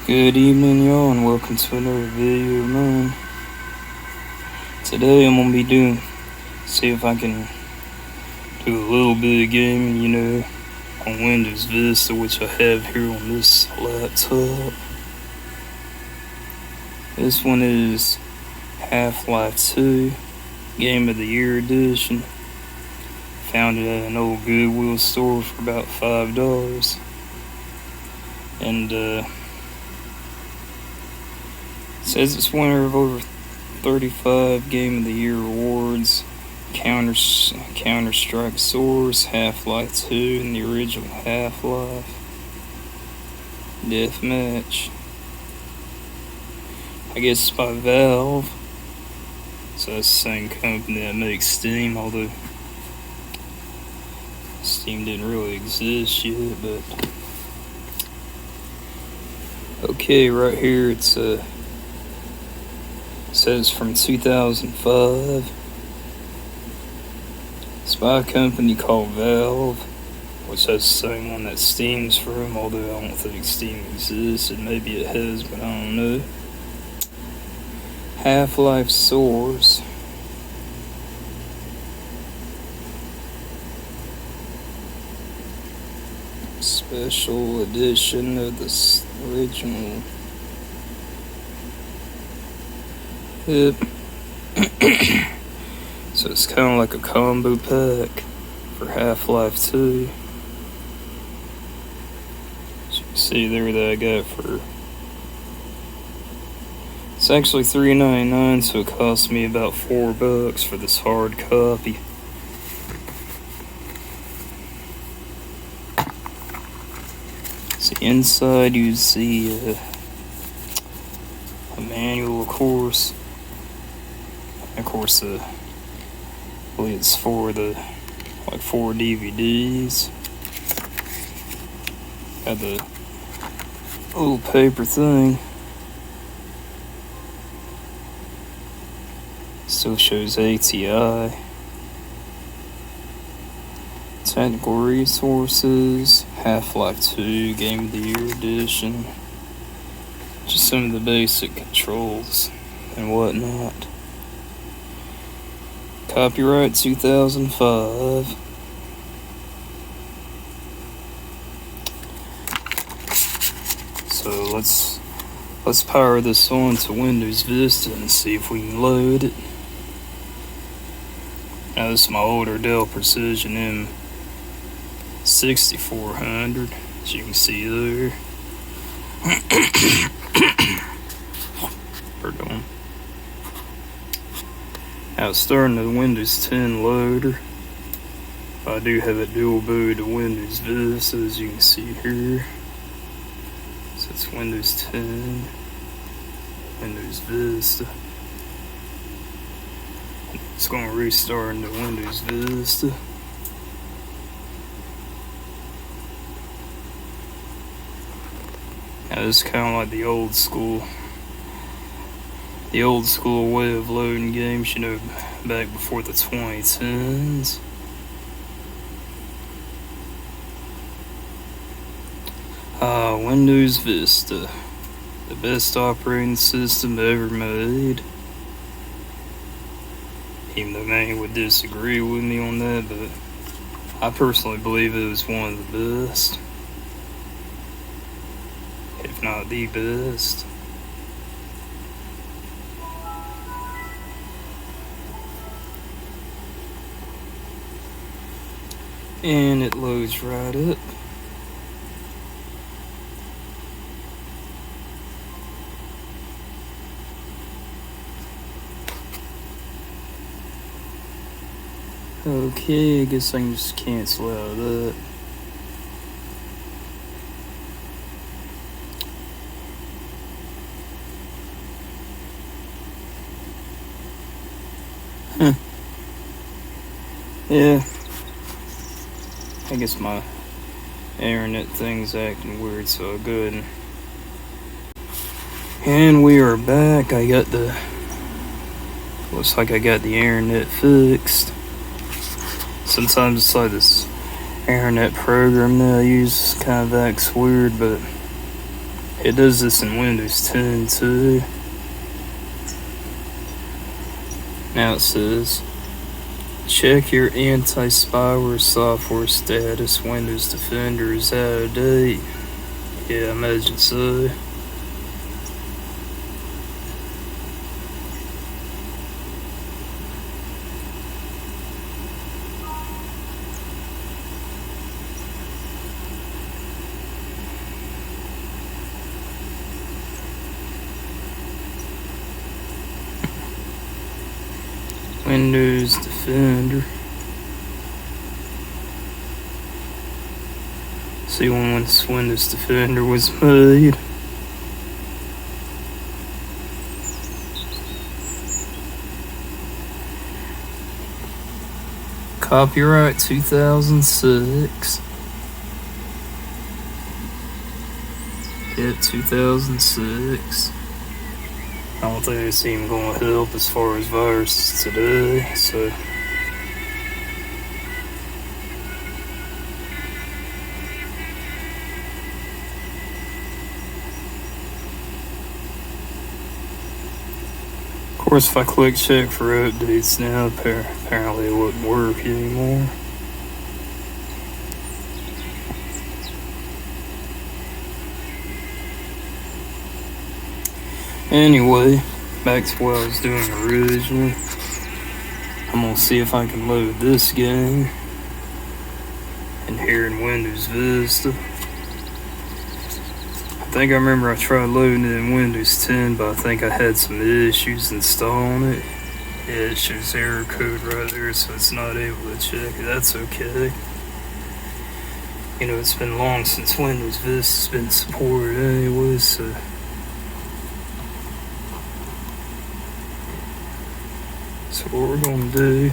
Good evening, y'all, and welcome to another video of mine. Today I'm gonna be see if I can do a little bit of gaming, on Windows Vista, which I have here on this laptop. This one is Half-Life 2, Game of the Year edition. Found it at an old Goodwill store for about $5. And, says it's winner of over 35 Game of the Year awards. Counter-Strike Source, Half-Life 2, and the original Half-Life. Deathmatch. I guess it's by Valve. So that's the same company that makes Steam, although Steam didn't really exist yet, but... Okay, right here it says from 2005. It's by a company called Valve, which has the same one that Steam's from, although I don't think Steam exists, and maybe it has, but I don't know. Half-Life Source. Special edition of the original. Yep. So it's kind of like a combo pack for Half-Life 2. As you can see there that I got for... It's actually $3.99, so it cost me about $4 for this hard copy. So inside you see a manual, of course. Of course, I believe it's for the 4 DVDs. Got the little paper thing. Still shows ATI. Technical resources, Half-Life 2, Game of the Year edition. Just some of the basic controls and whatnot. Copyright 2005. So let's power this on to Windows Vista and see if we can load it. Now this is my older Dell Precision M6400, as you can see there. Pardon. Now it's starting the Windows 10 loader. I do have it dual booted to Windows Vista, as you can see here. So it's Windows 10, Windows Vista. It's going to restart into Windows Vista. Now this is kind of like the old school way of loading games, back before the 2010s. Windows Vista, the best operating system ever made. Even though many would disagree with me on that, but I personally believe it was one of the best, if not the best. And it loads right up. Okay, I guess I can just cancel out of that. Yeah. I guess my internet thing's acting weird, so I'll go ahead and we are back. Looks like I got the internet fixed. Sometimes it's like this internet program that I use kind of acts weird, but It does this in Windows 10 too. Now it says, check your anti-spyware software status. Windows Defender is out of date. Yeah, I imagine so. Windows Defender. See when this Windows Defender was made. Copyright 2006. Yeah, 2006. I don't think it's even going to help as far as viruses today, so. Of course, if I click check for updates now, apparently it wouldn't work anymore. Anyway, back to what I was doing originally. I'm gonna see if I can load this game in here in Windows Vista. I think I remember I tried loading it in Windows 10, but I think I had some issues installing it. Yeah, it shows error code right there, so it's not able to check it. That's okay. You know, it's been long since Windows Vista's been supported anyway, so. So what we're gonna do,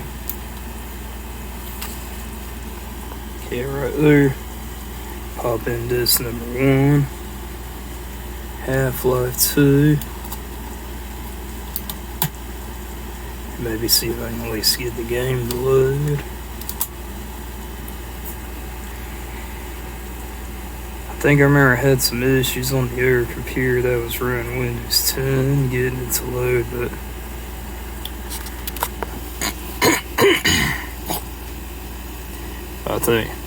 okay, right there, pop in disk number 1, Half-Life 2, maybe see if I can at least get the game to load. I think I remember I had some issues on the other computer that was running Windows 10, getting it to load, but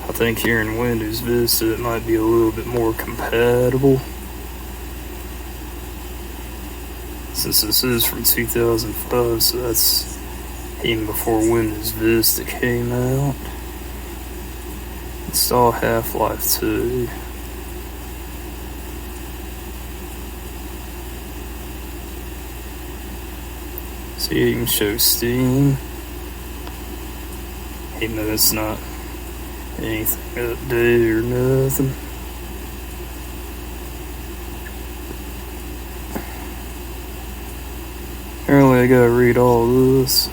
I think here in Windows Vista it might be a little bit more compatible, since this is from 2005, so that's even before Windows Vista came out. Install Half-Life 2. So you can show Steam, even though it's not anything updated or nothing. Apparently I gotta read all this,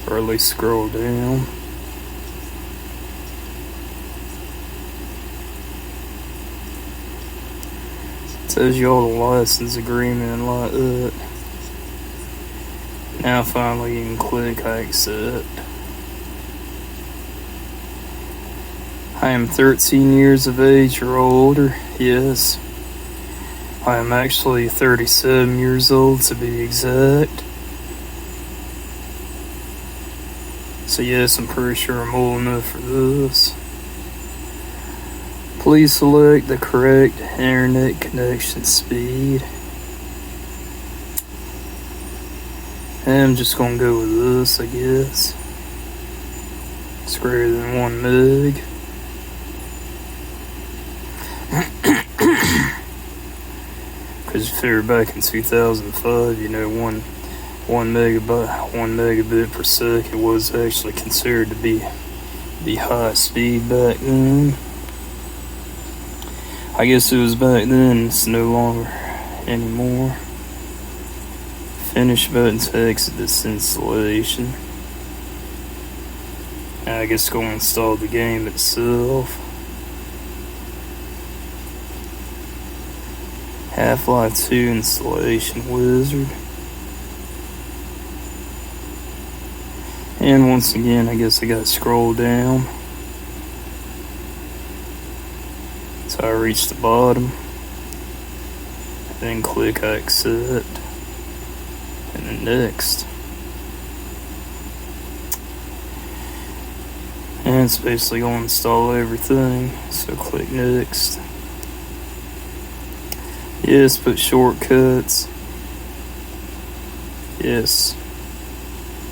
or at least scroll down. It tells you all the license agreement and like that. Now finally you can click I accept. I am 13 years of age or older. Yes. I am actually 37 years old to be exact. So yes, I'm pretty sure I'm old enough for this. Please select the correct internet connection speed. I'm just gonna go with this, I guess. It's greater than 1 meg. Because if they were back in 2005, you know, 1 megabit per second was actually considered to be high speed back then. I guess it was back then, it's no longer anymore. Finish button to exit this installation. Now I guess go install the game itself. Half-Life 2 installation wizard. And once again, I guess I gotta scroll down. So I reach the bottom, then click accept, and then next. And it's basically going to install everything, so click next. Yes, put shortcuts. Yes.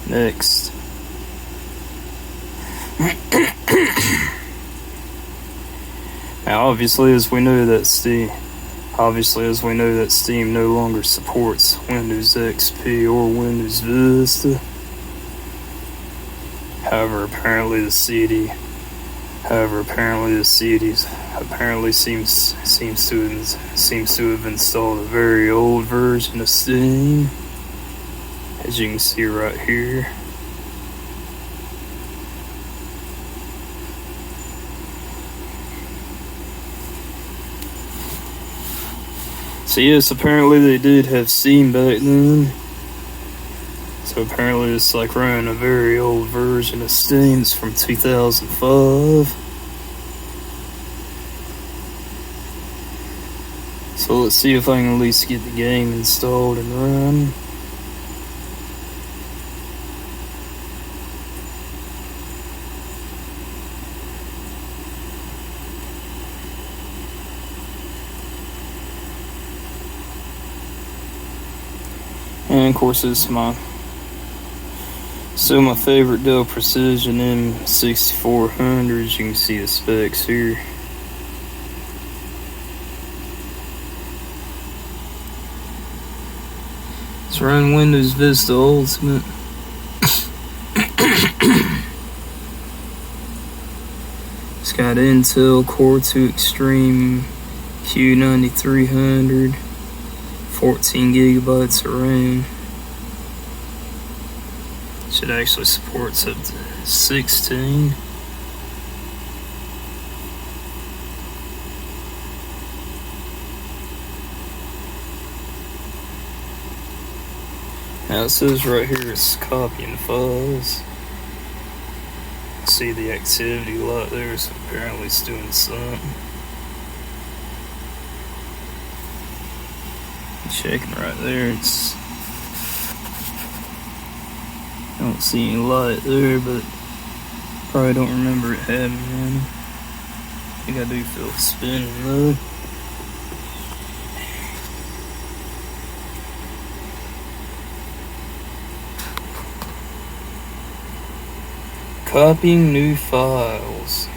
Next. Now, obviously, as we know that Steam no longer supports Windows XP or Windows Vista. However, apparently the CD seems to have installed a very old version of Steam, as you can see right here. So yes, apparently they did have Steam back then. So apparently it's like running a very old version of Steam. It's from 2005. So let's see if I can at least get the game installed and run. And of course it's still my favorite Dell Precision M6400. As you can see the specs here. Let's run Windows Vista Ultimate. It's got Intel Core 2 Extreme Q9300, 14 gigabytes of RAM. Should actually supports up to 16. Now it says right here it's copying files. See the activity light there, so apparently it's doing something. Checking right there, I don't see any light there, but probably don't remember it having any. I think I do feel it spinning though. Copying new files.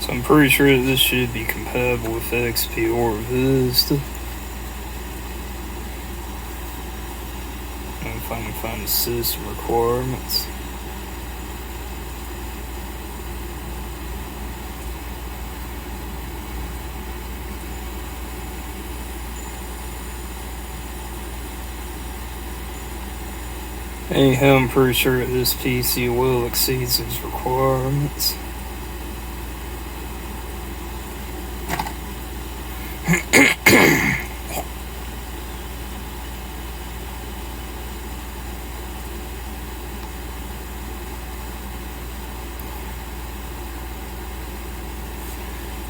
So I'm pretty sure that this should be compatible with XP or Vista. And if I can find the system requirements. Anyhow, I'm pretty sure that this PC well exceeds its requirements.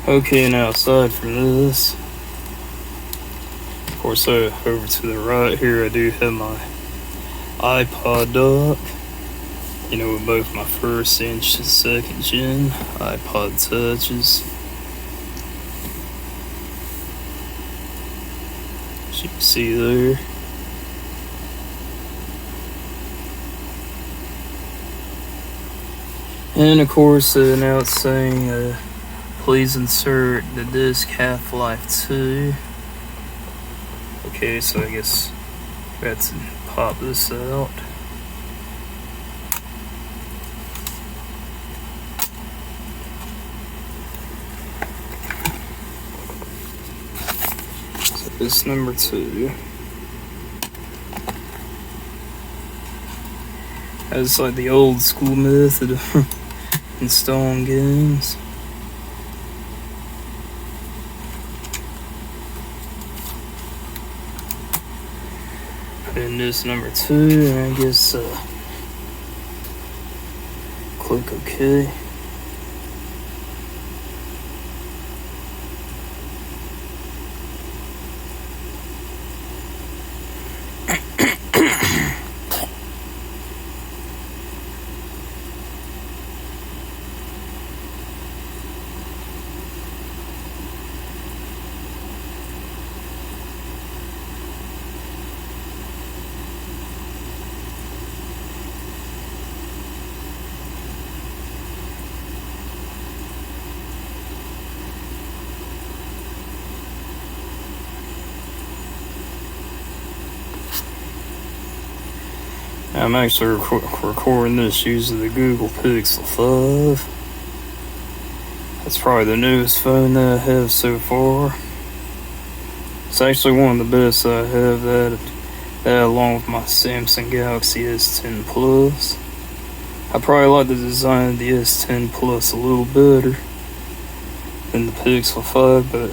Okay, now aside from this, of course, over to the right here, I do have my iPod dock. You know, with both my first and second gen iPod touches. As you can see there. And of course, now it's saying, please insert the disc Half-Life 2. Okay, so I guess we have to pop this out. So this number 2. That's like the old school method of installing games. Put in this number 2, and I guess click OK. I'm actually recording this using the Google Pixel 5. That's probably the newest phone that I have so far. It's actually one of the best I have, that along with my Samsung Galaxy S10 Plus. I probably like the design of the S10 Plus a little better than the Pixel 5, but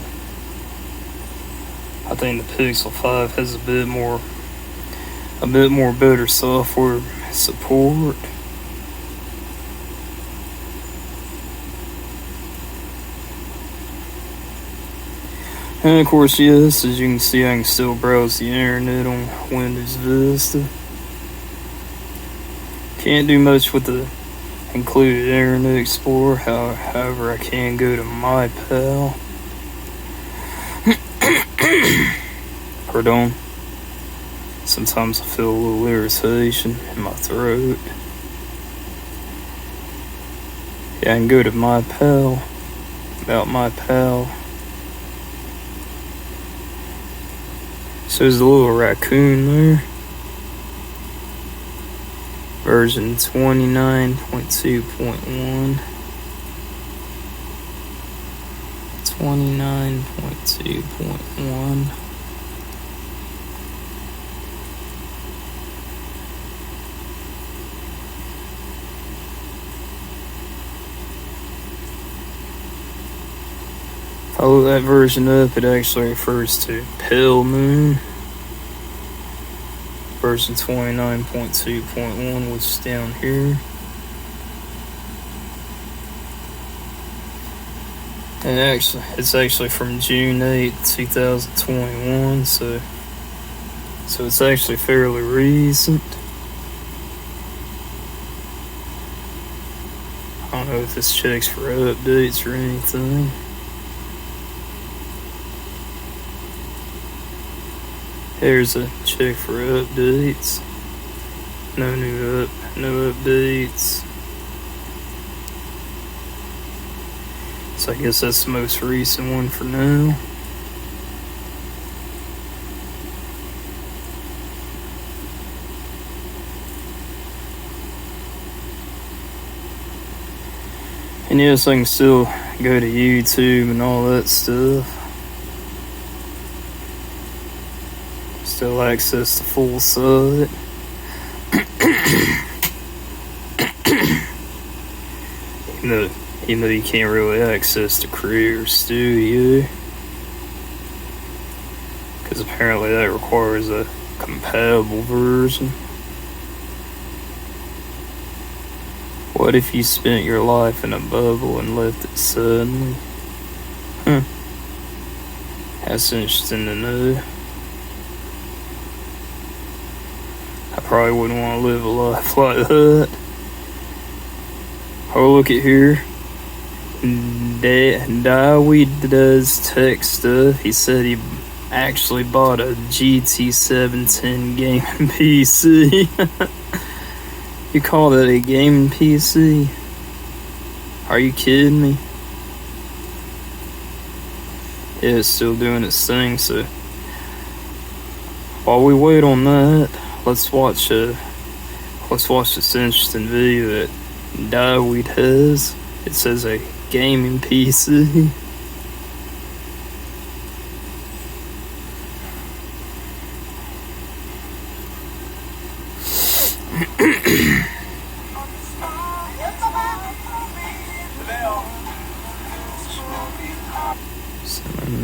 I think the Pixel 5 has a bit more better software support. And of course, yes, as you can see, I can still browse the internet on Windows Vista. Can't do much with the included Internet Explorer, however I can go to My Pal. Pardon. Sometimes I feel a little irritation in my throat. Yeah, I can go to My Pal. About My Pal. So there's a little raccoon there. Version 29.2.1. 29.2.1. If I look that version up, it actually refers to Pale Moon. Version 29.2.1, which is down here. And it's actually from June 8, 2021, so it's actually fairly recent. I don't know if this checks for updates or anything. Here's a check for updates. No updates. So I guess that's the most recent one for now. And yes, I can still go to YouTube and all that stuff. Still access the full site. Even though you can't really access the Creator Studio, because apparently that requires a compatible version. What if you spent your life in a bubble and left it suddenly? That's interesting to know. I probably wouldn't want to live a life like that. Oh, look at here. Dawid does tech stuff. He said he actually bought a GT 710 gaming PC. You call that a gaming PC? Are you kidding me? Yeah, it's still doing its thing, so while we wait on that, let's watch this interesting video that Dieweed has. It says a gaming PC.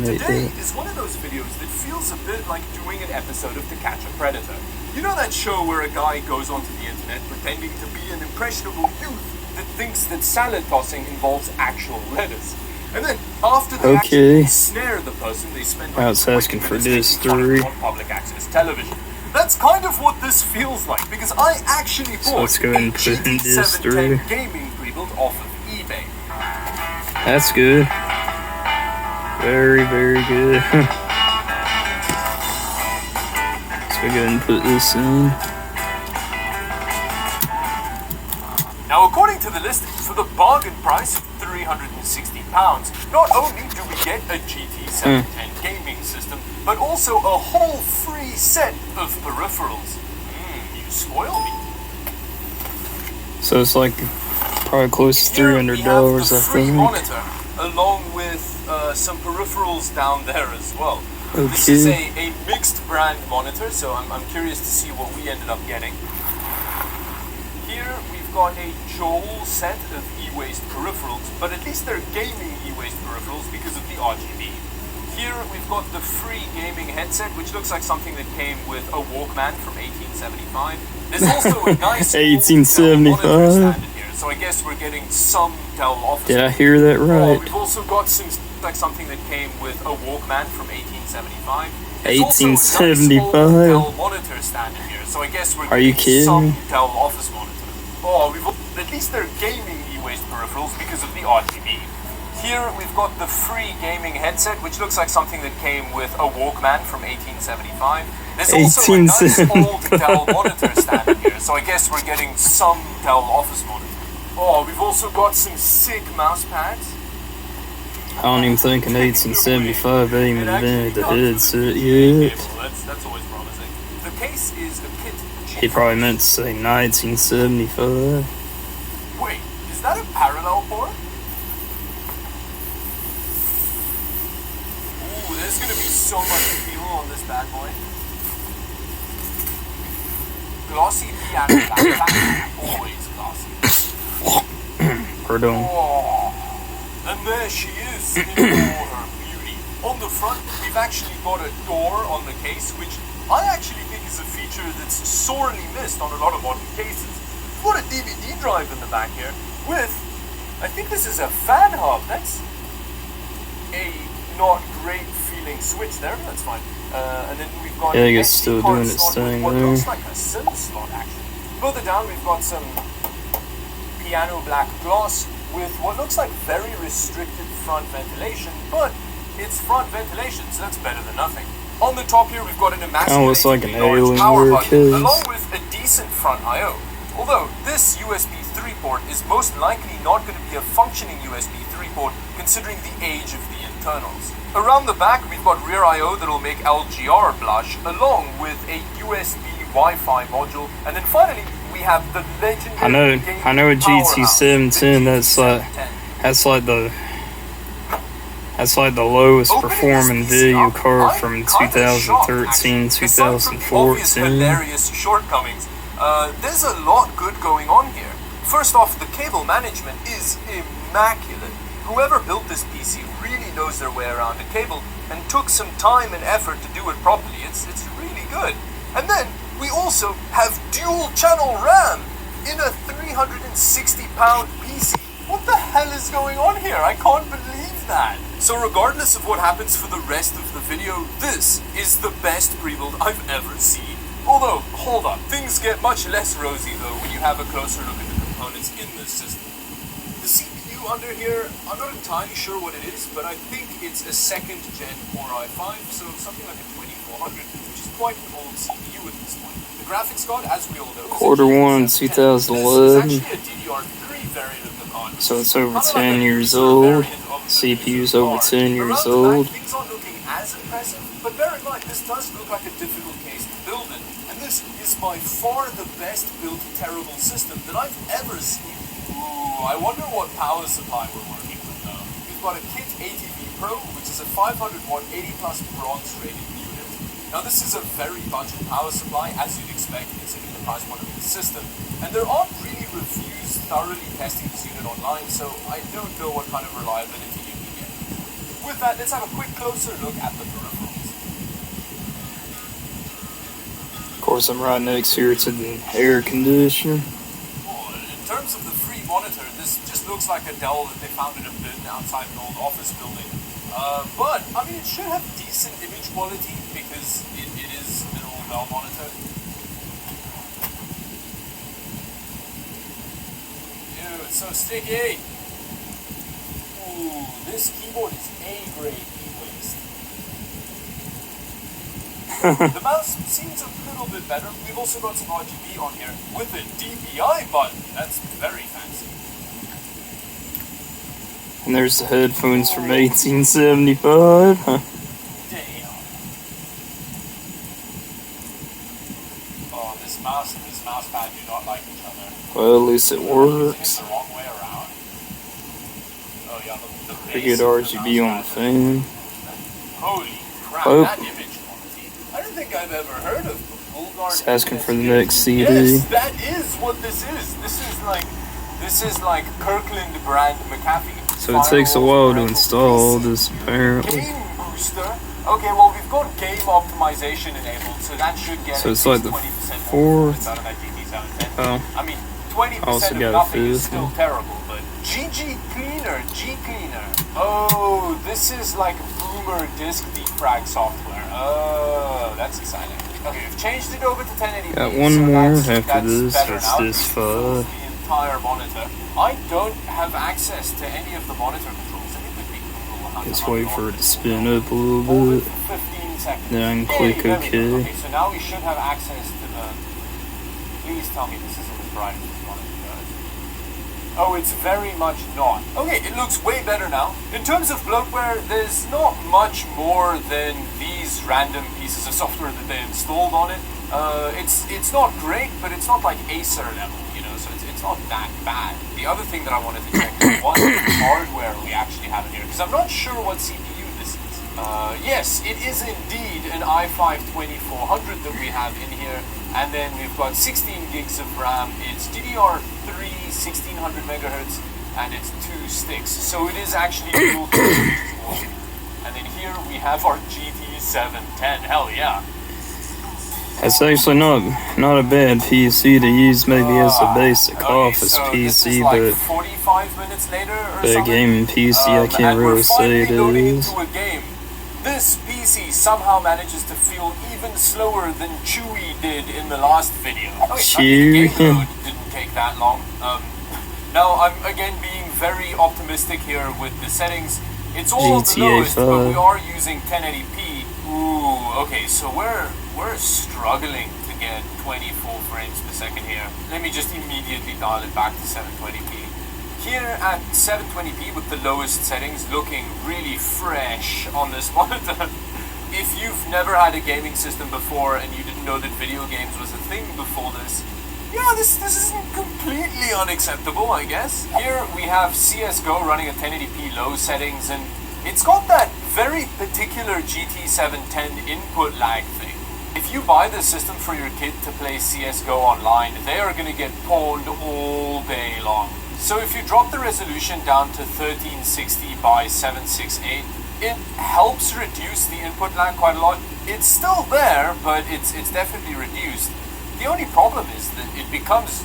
Today is one of those videos that feels a bit like doing an episode of To Catch a Predator. You know that show where a guy goes onto the internet pretending to be an impressionable youth that thinks that salad tossing involves actual lettuce. And then, after they actually snare the person, they spend like it's asking for this 3 on public access television. That's kind of what this feels like, because I actually bought let's go ahead and put in this 3 gaming pre-built off of eBay. That's good. Very, very good. So go ahead and put this in. Now, according to the listing, for the bargain price of £360, not only do we get a GT710 gaming system, but also a whole free set of peripherals. You spoil me. So it's like probably close to $300, I think. Monitor, along with some peripherals down there as well. Okay. This is a mixed brand monitor, so I'm curious to see what we ended up getting. Here we've got a Joel set of e-waste peripherals, but at least they're gaming e-waste peripherals because of the RGB. Here we've got the free gaming headset, which looks like something that came with a Walkman from 1875. There's also a nice 1875 standard here, so I guess we're getting some Dell Office. Did I hear that right? We've also got something that came with a Walkman from 1875. 1875. Dell monitor standard here, so I guess we're getting some Dell Office monitor. At least they're gaming e-waste peripherals because of the RGB. Here we've got the free gaming headset, which looks like something that came with a Walkman from 1875. There's also a nice old Dell monitor standard here, so I guess we're getting some Dell Office monitor. We've also got some sick mouse pads. I don't even think in 1875 they even invented the headset yet. That's always promising. The case is a kit. He probably meant to say 1975. Wait, is that a parallel port? Ooh, there's gonna be so much feel on this bad boy. Glossy piano black, always glossy. Pardon. And there she is in all her beauty. On the front, we've actually got a door on the case, which I actually think is a feature that's sorely missed on a lot of modern cases. We've got a DVD drive in the back here with, I think this is a fan hub. That's a not great feeling switch there, but that's fine. And then we've got I guess still doing its thing what there. looks like a SIM slot actually. Further down, we've got some piano black gloss with what looks like very restricted front ventilation, but it's front ventilation, so that's better than nothing. On the top here, we've got an looks like an large power Alienware button, case. along with a decent front I/O. Although this USB 3 port is most likely not going to be a functioning USB 3 port, considering the age of the internals. Around the back, we've got rear I/O that'll make LGR blush, along with a USB Wi-Fi module, and then finally we have the legendary. I know a GT710. That's like the lowest performing video card from 2013, 2014. Hilarious shortcomings. There's a lot good going on here. First off, the cable management is immaculate. Whoever built this PC really knows their way around a cable and took some time and effort to do it properly. It's really good. And then we also have dual channel RAM in a 360-pound PC. What the hell is going on here? I can't believe that. So regardless of what happens for the rest of the video, this is the best pre-build I've ever seen. Although, hold on, things get much less rosy though when you have a closer look at the components in this system. The CPU under here, I'm not entirely sure what it is, but I think it's a second gen Core i5, so something like a 2400, which is quite an old CPU at this point. The graphics card, as we all know, Q1 2011. This is actually a DDR3 variant of the card. So it's over 10 years old. CPU's over 10 years old. Things aren't looking as impressive, But bear in mind, this does look like a difficult case to build in, and this is by far the best built terrible system that I've ever seen. Ooh, I wonder what power supply we're working with though. We've got a Kit ATV Pro, which is a 500 watt 80 plus bronze rated unit. Now this is a very budget power supply, as you'd expect, considering the price point of the system. And there aren't really reviews thoroughly testing this unit online, so I don't know what kind of reliability you can get. With that, let's have a quick closer look at the peripherals. Of course, I'm right next here to the air conditioner. In terms of the free monitor, this just looks like a Dell that they found in a bin outside an old office building. But, I mean, it should have decent image quality because it is an old Dell monitor. Ew, it's so sticky! Ooh, this keyboard is A-grade e-waste. The mouse seems a little bit better. We've also got some RGB on here with a DPI button. That's very fancy. And there's the headphones from 1875. Huh. Damn. Oh, this mouse and this mouse pad do not like each other. Well, at least it works. It's the wrong way around. Oh yeah, the Pretty good RGB on the fan. Holy crap, Oh. that image quality. I don't think I've ever heard of Bulgari. It's asking for the next CD. Yes, that is what this is. This is like Kirkland brand McAfee. So it takes a while to install this, apparently. Game booster. Okay, well we've got game optimization enabled, so that should get So it's like the 20% fourth. out of that GT710. Oh, I mean, 20% also of got a nothing is fifth still one. terrible, but G Cleaner. Oh, this is like Boomer disk defrag software. Oh, that's exciting. Okay, we've changed it over to 1080p. got one so more that's after this. better That's now. this It fills 5. the entire monitor. I don't have access to any of the monitor controls. I think it would be cool how Just to wait unlock for it it. to spin up a little Hold it bit. for 15 seconds. Then Yay, click there we go. OK. Okay, so now we should have access to the... Please tell me this isn't as bright as this monitor does. Oh, it's very much not. Okay, it looks way better now. In terms of bloatware, there's not much more than these random pieces of software that they installed on it. It's not great, but it's not like Acer level, you know, so it's not that bad. The other thing that I wanted to check is what hardware we actually have in here, because I'm not sure what CPU this is. Yes, it is indeed an i5-2400 that we have in here, and then we've got 16 gigs of RAM. It's DDR3 1600 megahertz, and it's 2 sticks, so it is actually dual core. And then here we have our GT710. Hell yeah! It's actually not a bad PC to use maybe as a basic Okay, office so this PC, is like but 45 minutes later or a something. gaming PC I can't And we're really say it finally loading is. into a game. This PC somehow manages to feel even slower than Chewie did in the last video. Chewie? The game load didn't take that long. Now I'm again being very optimistic here with the settings. It's all on the GTA lowest, but we 5. are using 1080p. Ooh, okay, so we're struggling to get 24 frames per second here. Let me just immediately dial it back to 720p. Here at 720p with the lowest settings, looking really fresh on this monitor. If you've never had a gaming system before and you didn't know that video games was a thing before this, yeah, this isn't completely unacceptable, I guess. Here we have CSGO running at 1080p low settings, and it's got that very particular GT710 input lag thing. If you buy this system for your kid to play CSGO online, they are going to get pawned all day long. So if you drop the resolution down to 1360 by 768, it helps reduce the input lag quite a lot. It's still there, but it's definitely reduced. The only problem is that it becomes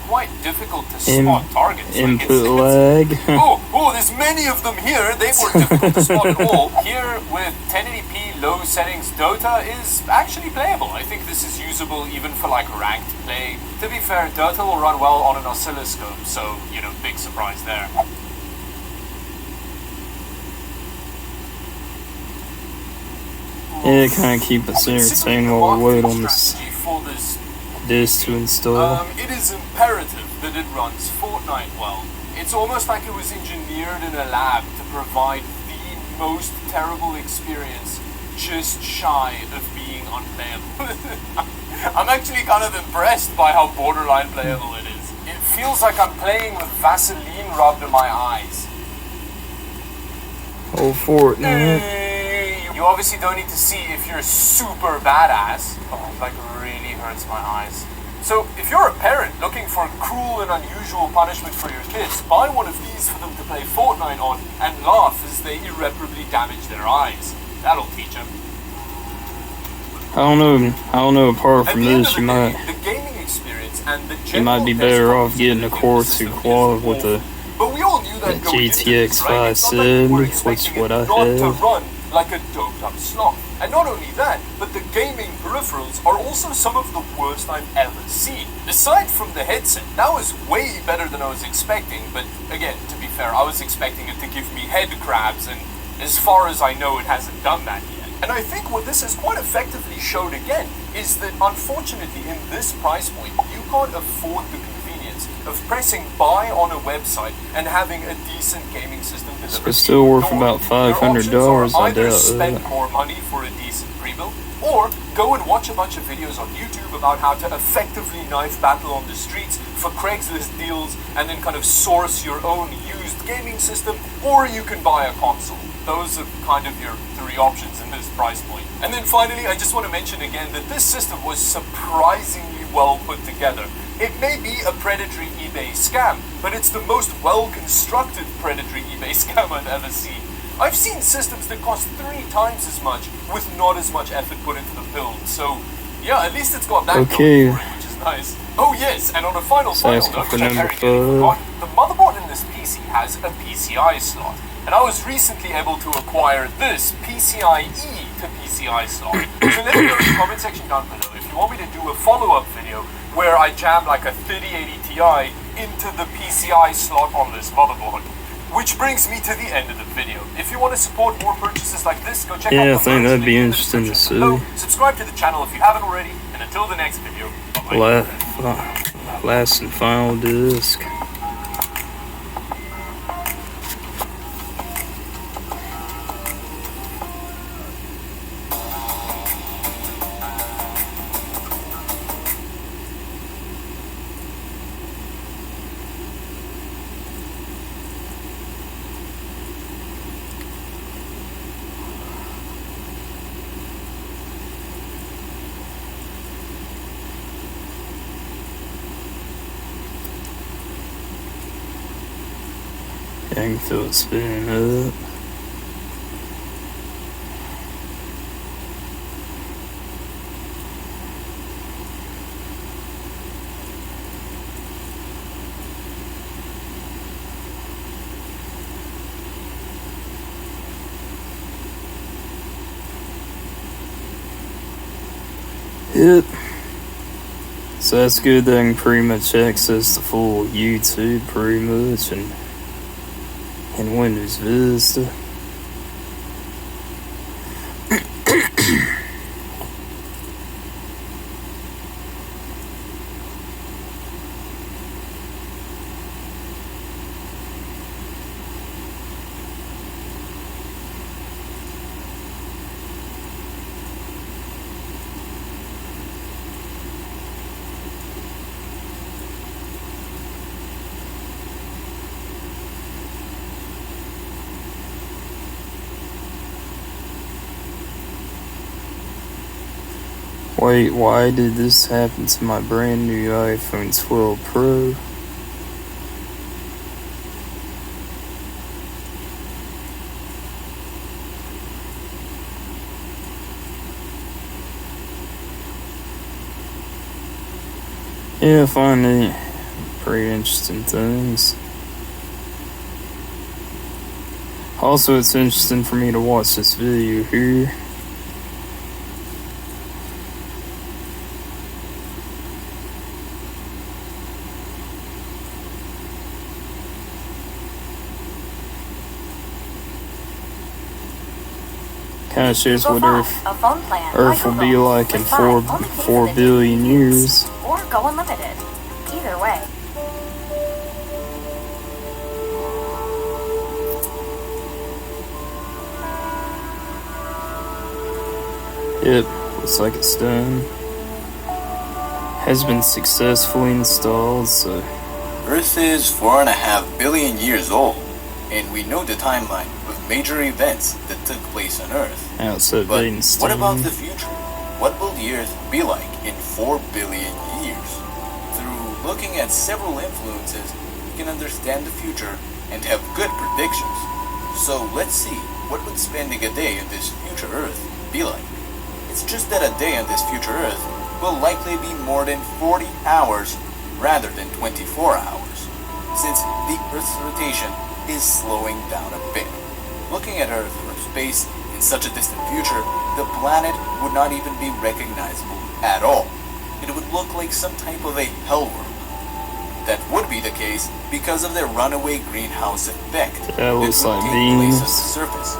quite difficult to spot targets. Input lag. Oh, there's many of them here. They weren't difficult to spot at all. Here with 1080p low settings, Dota is actually playable. I think this is usable even for like ranked play. To be fair, Dota will run well on an oscilloscope, so, you know, big surprise there. Yeah, kind of keep us entertained while we wait on this disk to install. It is imperative that it runs Fortnite well. It's almost like it was engineered in a lab to provide the most terrible experience just shy of being unplayable. I'm actually kind of impressed by how borderline playable it is. It feels like I'm playing with Vaseline rubbed in my eyes. Oh, Fortnite. You obviously don't need to see if you're super badass. Oh, it like really hurts my eyes. So, if you're a parent looking for cruel and unusual punishment for your kids, buy one of these for them to play Fortnite on and laugh as they irreparably damage their eyes. That'll teach them. I don't know, apart from this, the gaming experience and the you might be better off getting a Core 2 quad with a but we all knew that GTX 570, which is what I to have. run like a doped up sloth. And not only that, but the gaming peripherals are also some of the worst I've ever seen. Aside from the headset, that was way better than I was expecting, but again, to be fair, I was expecting it to give me head crabs, and as far as I know, it hasn't done that yet. And I think what this has quite effectively showed again is that unfortunately in this price point, you can't afford the convenience of pressing buy on a website and having a decent gaming system delivered. It's still worth about $500, I either doubt. spend more money for a decent pre-build, or go and watch a bunch of videos on YouTube about how to effectively knife battle on the streets for Craigslist deals, and then kind of source your own used gaming system, or you can buy a console. Those are kind of your three options in this price point. And then finally, I just want to mention again that this system was surprisingly well put together. It may be a predatory eBay scam, but it's the most well-constructed predatory eBay scam I've ever seen. I've seen systems that cost 3 times as much with not as much effort put into the build, so yeah, at least it's got that going for it, which is nice. Oh yes, and on a final note, the motherboard in this PC has a PCI slot, and I was recently able to acquire this PCIe to PCI slot. So let me know in the comment section down below if you want me to do a follow-up video where I jam like a 3080 Ti into the PCI slot on this motherboard. Which brings me to the end of the video. If you want to support more purchases like this, go check out the I think that'd be interesting to see. Subscribe to the channel if you haven't already, and until the next video, bye-bye. Last and final disc. I can feel it spinning up. Yep. So that's good that I can pretty much access the full YouTube pretty much, and Windows Vista. Wait, why did this happen to my brand new iPhone 12 Pro? Yeah, I find it pretty interesting things. Also, it's interesting for me to watch this video here. Kind of shows what Earth will be like in 4 billion years. Or go unlimited. Either way. Yep, looks like it's done. Has been successfully installed, so... Earth is 4.5 billion years old, and we know the timeline of major events that took place on Earth. Outside But Badenstein. what about the future? What will the Earth be like in 4 billion years? Through looking at several influences, we can understand the future and have good predictions. So let's see, what would spending a day on this future Earth be like? It's just that a day on this future Earth will likely be more than 40 hours rather than 24 hours, since the Earth's rotation is slowing down a bit. Looking at Earth from space in such a distant future, the planet would not even be recognizable at all. It would look like some type of a hell world. That would be the case because of the runaway greenhouse effect That looks would like take place on the beams. surface,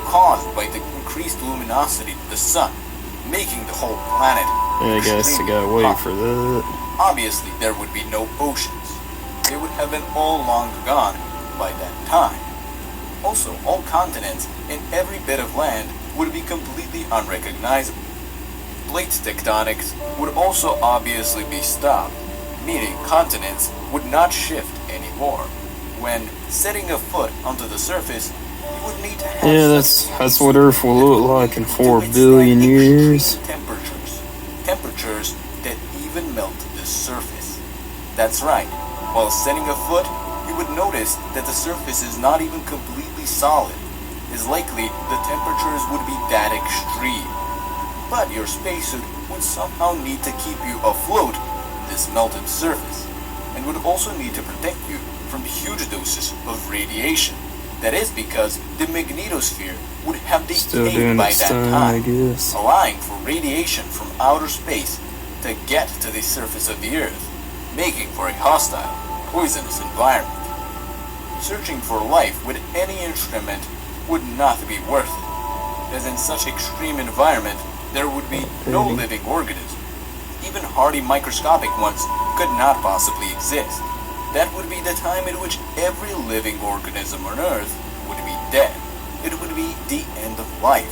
caused by the increased luminosity of the sun, making the whole planet Yeah, I guess I gotta wait for that. Obviously, there would be no oceans. They would have been all long gone by that time. Also, all continents and every bit of land would be completely unrecognizable. Plate tectonics would also obviously be stopped, meaning continents would not shift anymore. When setting a foot onto the surface, you would need to have Yeah, that's what Earth will look like in 4 billion years. Temperatures that even melt the surface. That's right. While setting a foot, you would notice that the surface is not even completely solid. It's likely the temperatures would be that extreme. But your spacesuit would somehow need to keep you afloat on this melted surface, and would also need to protect you from huge doses of radiation. That is because the magnetosphere would have Still decayed doing by its that thing, time, I guess. allowing for radiation from outer space to get to the surface of the Earth, making for a hostile, poisonous environment. Searching for life with any instrument would not be worth it, as in such extreme environment there would be no living organism. Even hardy microscopic ones could not possibly exist. That would be the time in which every living organism on Earth would be dead. It would be the end of life.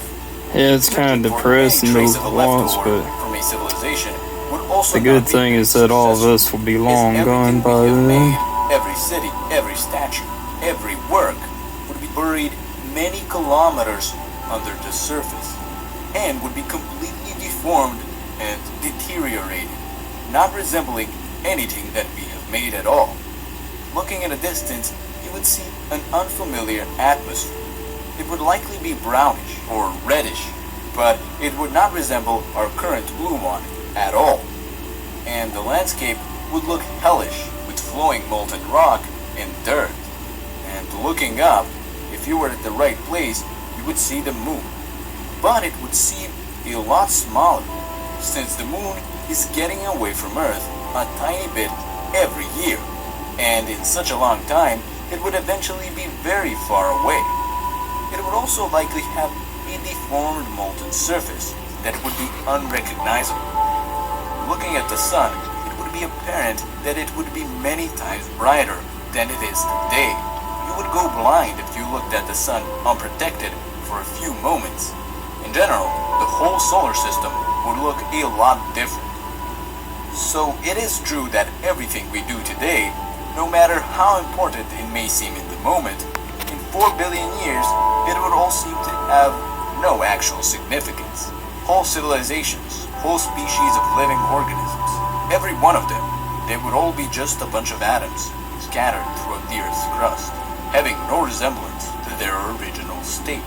Yeah, it's kind of depressing to watch, but from a civilization would also the good not be thing is that all of successful, us will be as long gone everything by we have then. made, every city, every statue, every work would be buried many kilometers under the surface, and would be completely deformed and deteriorated, not resembling anything that we have made at all. Looking at a distance, you would see an unfamiliar atmosphere. It would likely be brownish or reddish, but it would not resemble our current blue one at all. And the landscape would look hellish with flowing molten rock and dirt. And looking up, if you were at the right place, you would see the moon. But it would seem a lot smaller, since the moon is getting away from Earth a tiny bit every year. And in such a long time, it would eventually be very far away. It would also likely have a deformed molten surface that would be unrecognizable. Looking at the sun, it would be apparent that it would be many times brighter than it is today. You would go blind if you looked at the sun unprotected for a few moments. In general, the whole solar system would look a lot different. So it is true that everything we do today, no matter how important it may seem in the moment, in 4 billion years, it would all seem to have no actual significance. Whole civilizations, whole species of living organisms, every one of them, they would all be just a bunch of atoms scattered throughout the Earth's crust, having no resemblance to their original state.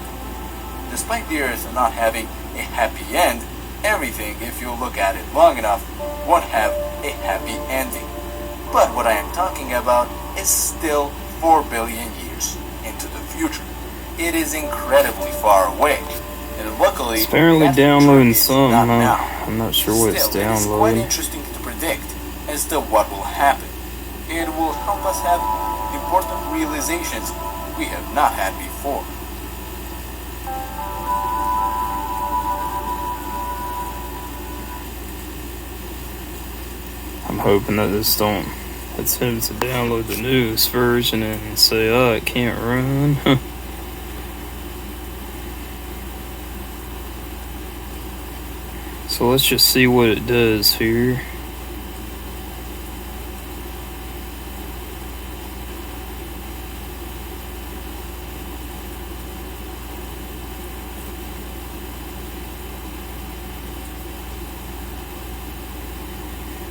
Despite the Earth not having a happy end, everything, if you look at it long enough, won't have a happy ending. But what I am talking about is still 4 billion years into the future. It is incredibly far away, and luckily, It's apparently that downloading future is some. not now. I'm not sure what it's Still, it is quite downloading. interesting to predict as to what will happen. It will help us have important realizations we have not had before. I'm hoping that this don't attempt to download the newest version and say, oh, it can't run. So let's just see what it does here.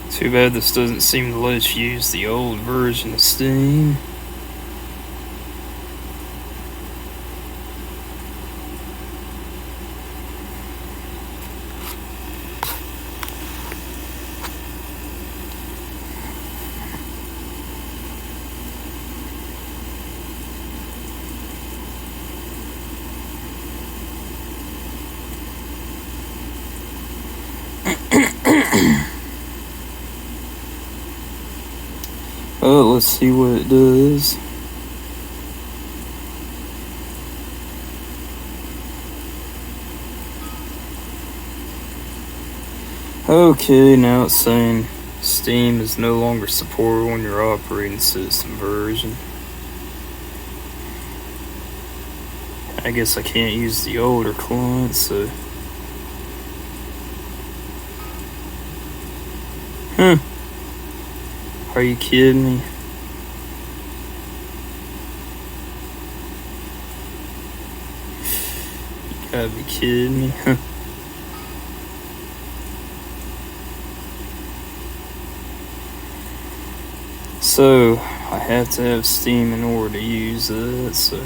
Too bad this doesn't seem to let you use the old version of Steam. Oh, let's see what it does. Okay, now it's saying Steam is no longer supported on your operating system version. I guess I can't use the older client, so... Are you kidding me? You gotta be kidding me. So, I have to have Steam in order to use that, so...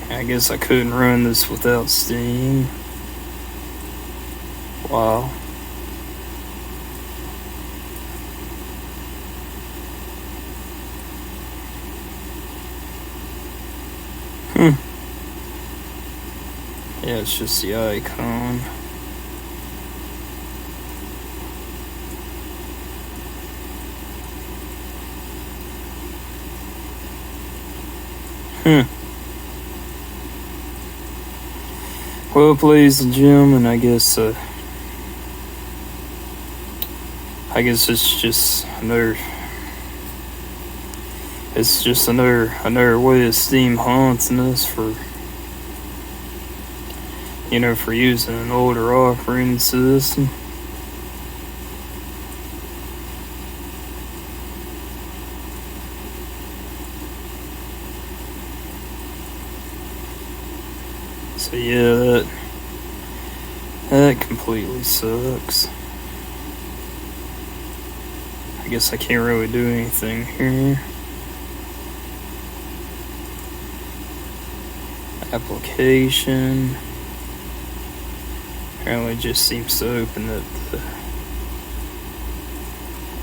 I guess I couldn't run this without Steam. Wow. Yeah, it's just the icon. Well, ladies and gentlemen, I guess it's just another way of Steam haunting us for using an older operating system. So yeah, that completely sucks. I guess I can't really do anything here. Application. Apparently it just seems to open up the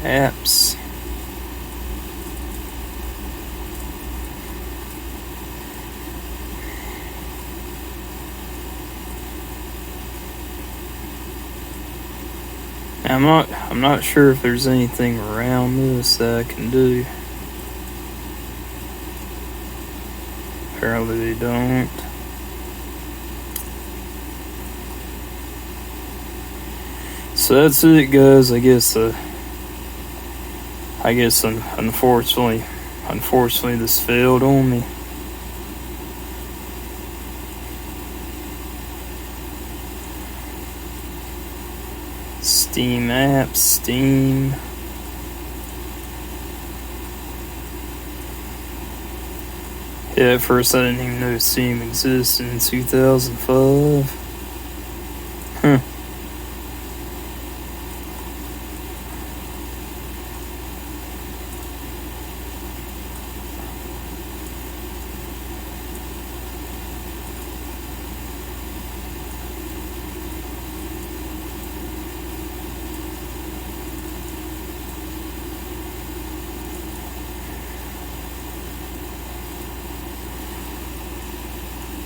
apps. I'm not sure if there's anything around this that I can do. Apparently they don't. So that's it, guys. I guess unfortunately this failed on me. Steam apps, Steam. Yeah, at first I didn't even know Steam existed in 2005.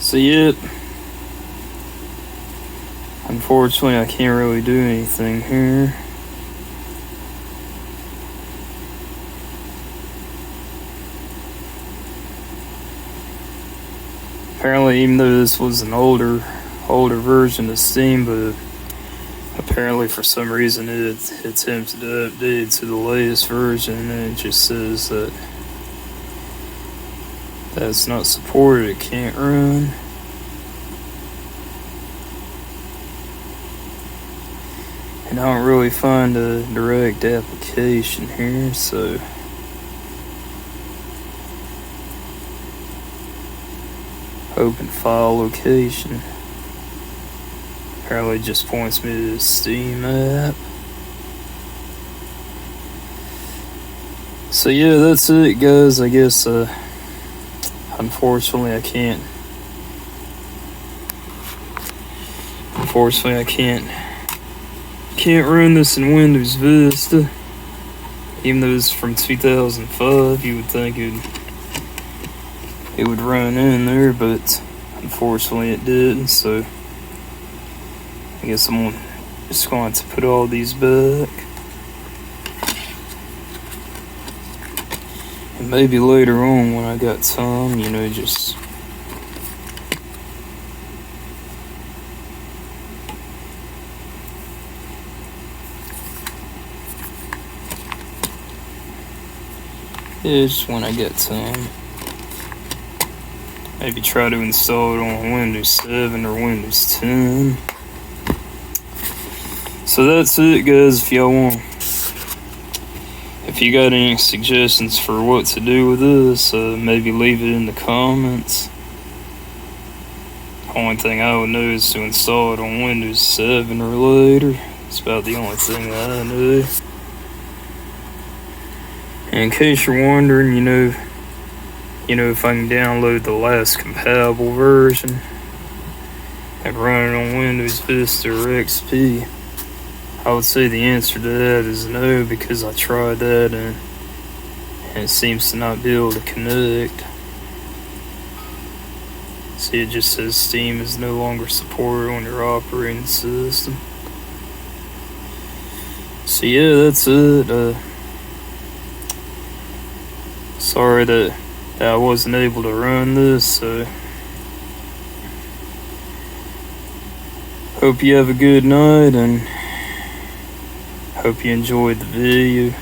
So yeah, unfortunately I can't really do anything here. Apparently, even though this was an older version of Steam, but apparently for some reason it attempted to update to the latest version, and it just says that that's not supported, it can't run. And I don't really find a direct application here, so open file location. Apparently just points me to the Steam app. So yeah, that's it, guys. I guess unfortunately I can't run this in Windows Vista. Even though it's from 2005, you would think it would run in there, but unfortunately it didn't. So I guess I'm just going to put all these back. And maybe later on when I got time, just when I get time, maybe try to install it on Windows 7 or Windows 10. So that's it, guys. If you got any suggestions for what to do with this, maybe leave it in the comments. Only thing I would know is to install it on Windows 7 or later. It's about the only thing that I know. And in case you're wondering, if I can download the last compatible version and run it on Windows Vista or XP, I would say the answer to that is no, because I tried that and it seems to not be able to connect. See, it just says Steam is no longer supported on your operating system. So yeah, that's it. Sorry that I wasn't able to run this, so hope you have a good night, and hope you enjoyed the video.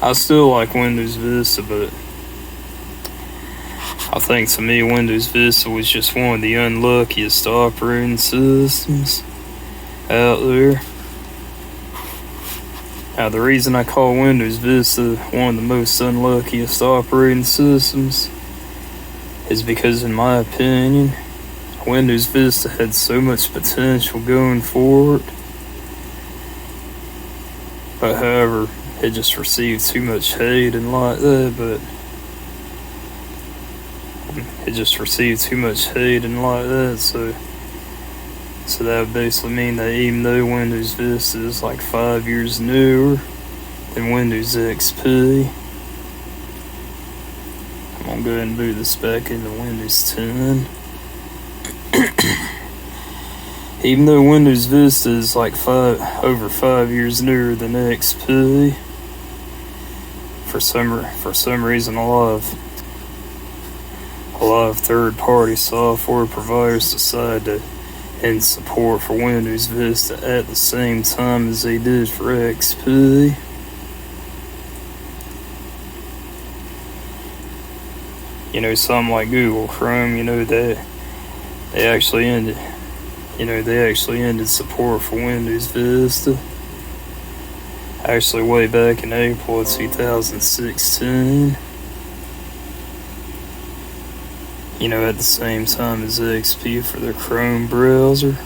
I still like Windows Vista, but I think to me Windows Vista was just one of the unluckiest operating systems out there. Now, the reason I call Windows Vista one of the most unluckiest operating systems is because, in my opinion, Windows Vista had so much potential going forward. But however, it just received too much hate and like that, so that would basically mean that even though Windows Vista is like 5 years newer than Windows XP, I'm gonna go ahead and boot this back into Windows 10. Even though Windows Vista is like over 5 years newer than XP, for some reason a lot of third-party software providers decide to end support for Windows Vista at the same time as they did for XP. Something like Google Chrome, they actually ended support for Windows Vista. Actually, way back in April of 2016. At the same time as XP for their Chrome browser.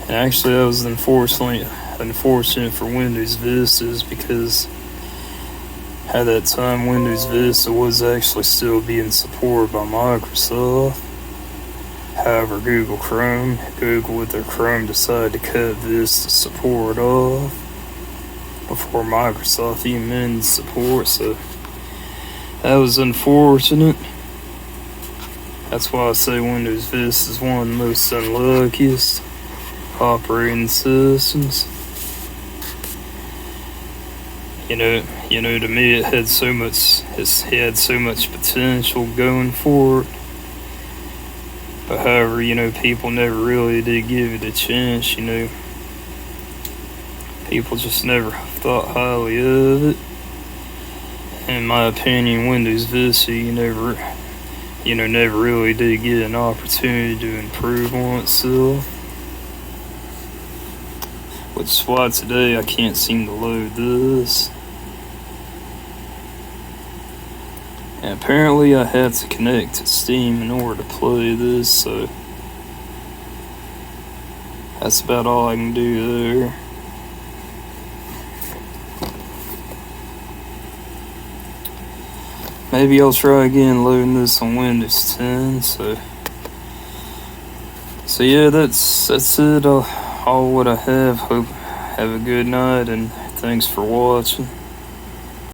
And actually, that was unfortunate for Windows Vistas, because at that time Windows Vista was actually still being supported by Microsoft. However, Google with their Chrome decided to cut Vista support off before Microsoft even ended support, so that was unfortunate. That's why I say Windows Vista is one of the most unluckiest operating systems. To me it had so much potential going for it. But however, people never really did give it a chance, People just never thought highly of it. In my opinion, Windows Vista, never really did get an opportunity to improve on itself. Which is why today I can't seem to load this. And apparently I have to connect to Steam in order to play this, so that's about all I can do there. Maybe I'll try again loading this on Windows 10. So yeah, that's it. All what I have. Hope have a good night, and thanks for watching.